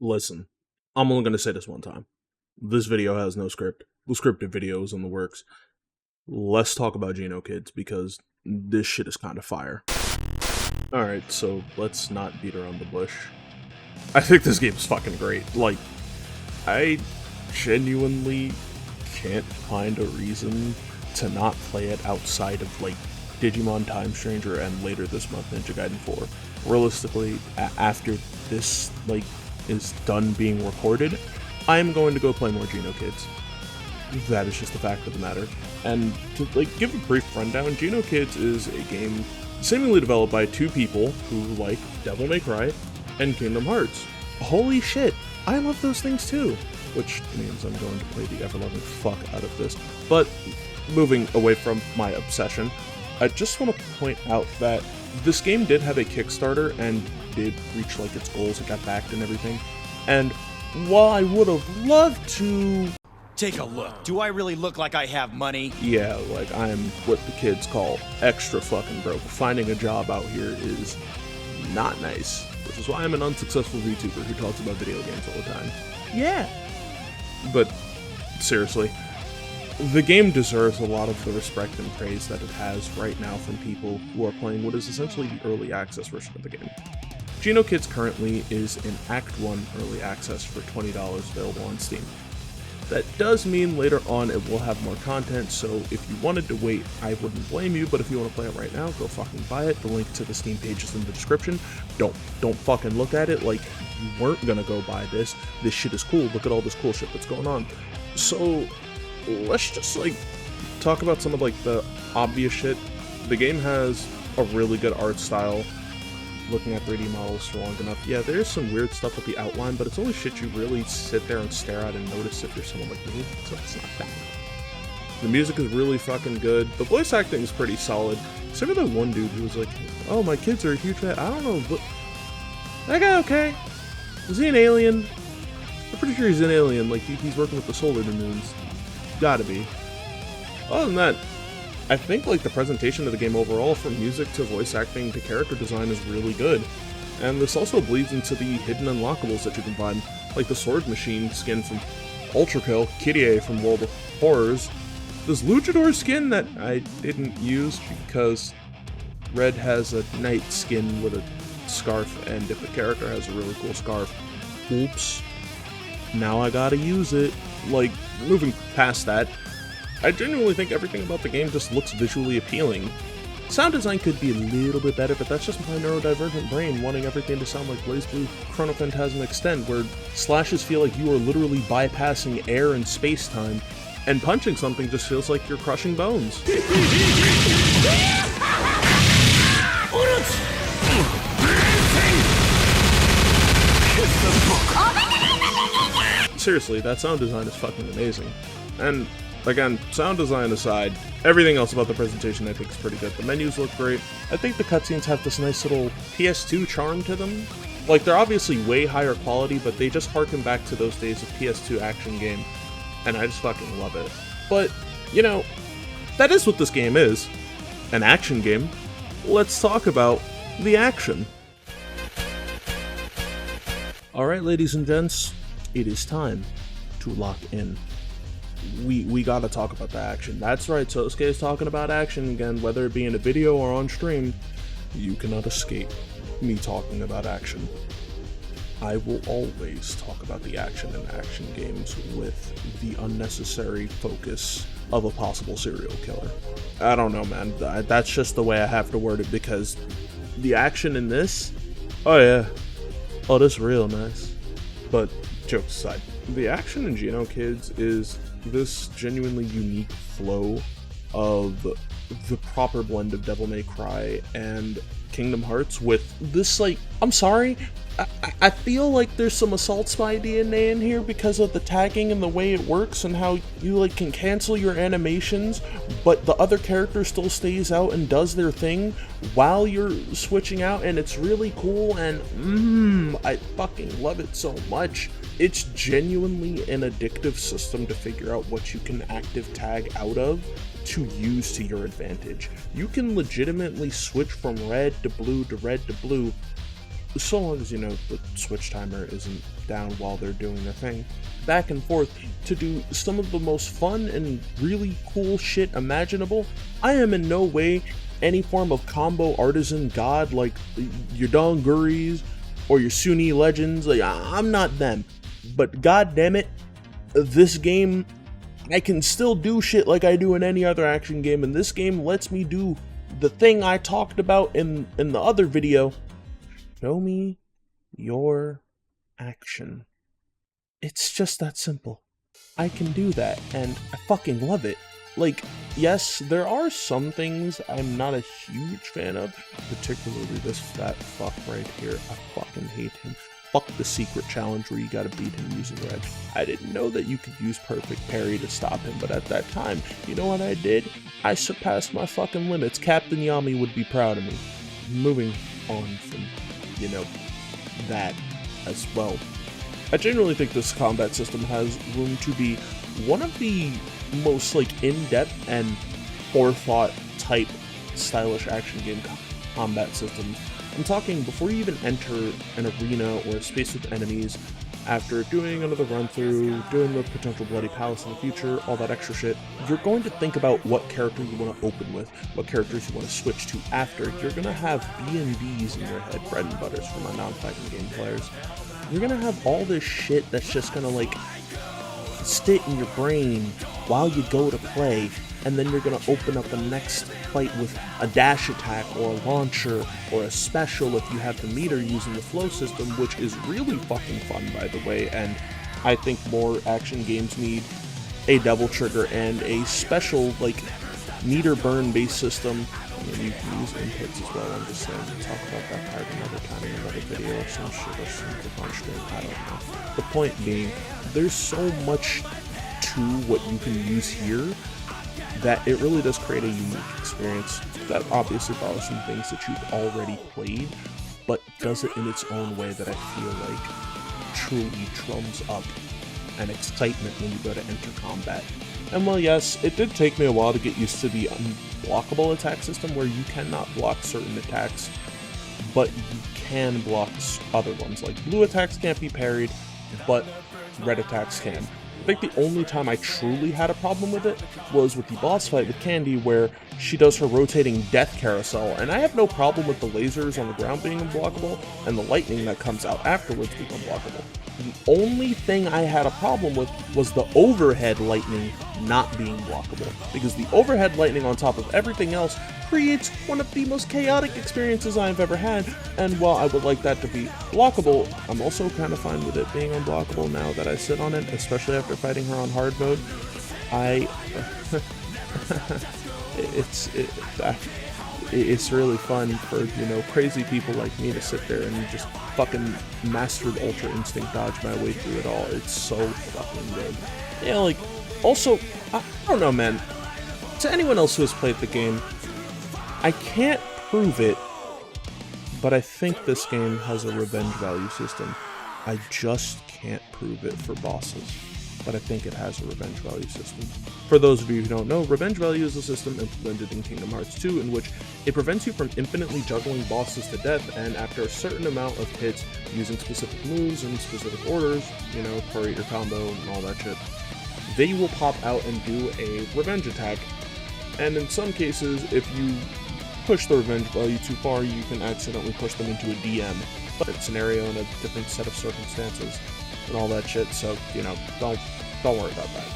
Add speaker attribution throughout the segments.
Speaker 1: Listen, I'm only going to say this one time. This video has no script. The scripted video is in the works. Let's talk about Genokids because this shit is kind of fire. Alright, so let's not beat around the bush. I think this game is fucking great. Like, I genuinely can't find a reason to not play it outside of, like, Digimon Time Stranger and later this month Ninja Gaiden 4. Realistically, after this, like, is done being recorded, I'm going to go play more Genokids. That is just the fact of the matter. And to, like, give a brief rundown, Genokids is a game seemingly developed by two people who like Devil May Cry and Kingdom Hearts. Holy shit, I love those things too! Which means I'm going to play the ever-loving fuck out of this. But, moving away from my obsession, I just want to point out that this game did have a Kickstarter and did reach, like, its goals, it got backed and everything. And while I would have loved to...
Speaker 2: Take a look. Do I really look like I have money?
Speaker 1: Yeah, like, I'm what the kids call extra fucking broke. Finding a job out here is not nice, which is why I'm an unsuccessful VTuber who talks about video games all the time. Yeah. But, seriously, the game deserves a lot of the respect and praise that it has right now from people who are playing what is essentially the early access version of the game. Genokids currently is in Act 1 early access for $20 available on Steam. That does mean later on it will have more content, so if you wanted to wait, I wouldn't blame you, but if you want to play it right now, go fucking buy it. The link to the Steam page is in the description. Don't fucking look at it like you weren't gonna go buy this. This shit is cool. Look at all this cool shit that's going on. So, let's just, like, talk about some of, like, the obvious shit. The game has a really good art style. Looking at 3D models for long enough, yeah, there's some weird stuff with the outline, but it's only shit you really sit there and stare at and notice if you're someone like me, so it's not bad. The music is really fucking good. The voice acting is pretty solid. Except for that one dude who was like, oh, my kids are a huge fan. I don't know, but that guy okay? Is he an alien? I'm pretty sure he's an alien, like he's working with the solar moons. Gotta be. Other than that, I think, like, the presentation of the game overall, from music to voice acting to character design, is really good. And this also bleeds into the hidden unlockables that you can find, like the Sword Machine skin from Ultra Kill, Kyrie from World of Horrors, this Luchador skin that I didn't use because Red has a knight skin with a scarf, and if the character has a really cool scarf, oops, now I gotta use it. Like, moving past that, I genuinely think everything about the game just looks visually appealing. Sound design could be a little bit better, but that's just my neurodivergent brain wanting everything to sound like BlazBlue Chrono Phantasm Extend, where slashes feel like you are literally bypassing air and space-time, and punching something just feels like you're crushing bones. Seriously, that sound design is fucking amazing. And again, sound design aside, everything else about the presentation I think is pretty good. The menus look great. I think the cutscenes have this nice little PS2 charm to them. Like, they're obviously way higher quality, but they just harken back to those days of PS2 action game, and I just fucking love it. But, you know, that is what this game is. An action game. Let's talk about the action. Alright, ladies and gents, it is time to lock in. We gotta talk about the action. That's right, Sosuke is talking about action again, whether it be in a video or on stream. You cannot escape me talking about action. I will always talk about the action in action games with the unnecessary focus of a possible serial killer. I don't know, man. That's just the way I have to word it, because the action in this, oh yeah, oh, this is real nice. But jokes aside, the action in Genokids is this genuinely unique flow of the proper blend of Devil May Cry and Kingdom Hearts with this, like, I'm sorry, I feel like there's some Assault Spy DNA in here because of the tagging and the way it works and how you, like, can cancel your animations, but the other character still stays out and does their thing while you're switching out, and it's really cool, and I fucking love it so much. It's genuinely an addictive system to figure out what you can active tag out of to use to your advantage. You can legitimately switch from red to blue to red to blue, so long as, you know, the switch timer isn't down while they're doing their thing, back and forth to do some of the most fun and really cool shit imaginable. I am in no way any form of combo artisan god like your Donguris or your Sunni legends. Like, I'm not them. But god damn it, this game, I can still do shit like I do in any other action game, and this game lets me do the thing I talked about in the other video. Show me your action. It's just that simple. I can do that, and I fucking love it. Like, yes, there are some things I'm not a huge fan of, particularly this fat fuck right here. I fucking hate him. Fuck the secret challenge where you gotta beat him using red. I didn't know that you could use perfect parry to stop him, but at that time, you know what I did? I surpassed my fucking limits. Captain Yami would be proud of me. Moving on from, you know, that as well. I genuinely think this combat system has room to be one of the most like in-depth and forethought type stylish action game combat systems. I'm talking before you even enter an arena or a space with enemies, after doing another run through, doing the potential bloody palace in the future, all that extra shit, you're going to think about what character you want to open with, what characters you want to switch to after. You're going to have B&Bs in your head, bread and butters for my non-fighting game players. You're going to have all this shit that's just going to like sit in your brain while you go to play, and then you're going to open up the next fight with a dash attack or a launcher or a special if you have the meter using the flow system, which is really fucking fun, by the way. And I think more action games need a double trigger and a special like meter burn based system. I mean, you can use inputs as well. I'm just saying, we'll talk about that part another time in another video or some shit or some bunch of, I don't know. The point being, there's so much to what you can use here that it really does create a unique experience that obviously follows some things that you've already played, but does it in its own way that I feel like truly drums up an excitement when you go to enter combat. And while yes, it did take me a while to get used to the unblockable attack system where you cannot block certain attacks, but you can block other ones. Like blue attacks can't be parried, but red attacks can. I think the only time I truly had a problem with it was with the boss fight with Candy, where she does her rotating death carousel, and I have no problem with the lasers on the ground being unblockable and the lightning that comes out afterwards being unblockable. The only thing I had a problem with was the overhead lightning not being blockable, because the overhead lightning on top of everything else creates one of the most chaotic experiences I've ever had, and while I would like that to be blockable, I'm also kind of fine with it being unblockable now that I sit on it, especially after fighting her on hard mode. It's really fun for, you know, crazy people like me to sit there and just fucking mastered Ultra Instinct dodge my way through it all. It's so fucking good. Yeah, like, also, I don't know, man. To anyone else who has played the game, I can't prove it, but I think this game has a revenge value system. I just can't prove it for bosses, but I think it has a revenge value system. For those of you who don't know, revenge value is a system implemented in Kingdom Hearts 2 in which it prevents you from infinitely juggling bosses to death, and after a certain amount of hits using specific moves and specific orders, you know, prorate your combo and all that shit, they will pop out and do a revenge attack. And in some cases, if you push the revenge value too far, you can accidentally push them into a DM. But it's a scenario and a different set of circumstances and all that shit, so, you know, don't worry about that.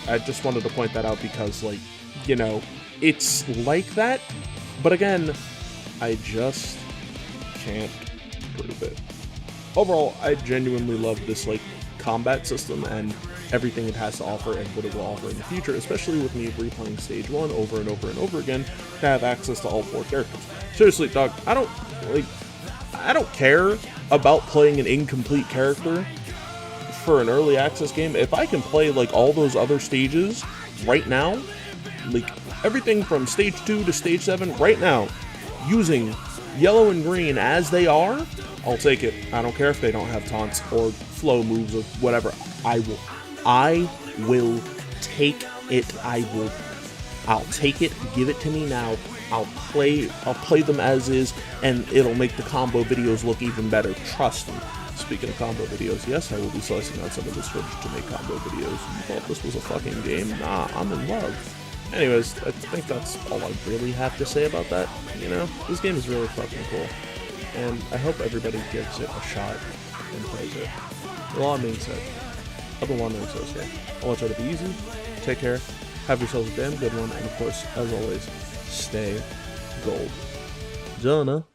Speaker 1: I just wanted to point that out because, like, you know, it's like that, but again, I just can't prove it. Overall, I genuinely love this, like, combat system and everything it has to offer and what it will offer in the future, especially with me replaying Stage 1 over and over and over again to have access to all 4 characters. Seriously, dog, I don't care about playing an incomplete character for an early access game. If I can play like all those other stages right now, like everything from stage 2 to stage 7 right now, using yellow and green as they are, I'll take it. I don't care if they don't have taunts or flow moves or whatever. I will take it. I'll take it. Give it to me now. I'll play them as is, and it'll make the combo videos look even better. Trust me. Speaking of combo videos, yes, I will be slicing on some of this footage to make combo videos. You thought this was a fucking game? Nah, I'm in love. Anyways, I think that's all I really have to say about that. You know, this game is really fucking cool. And I hope everybody gives it a shot and plays it. With all that being said, I've been wandering so here. I want y'all to be easy, take care, have yourselves a damn good one, and of course, as always, stay gold. Jonah.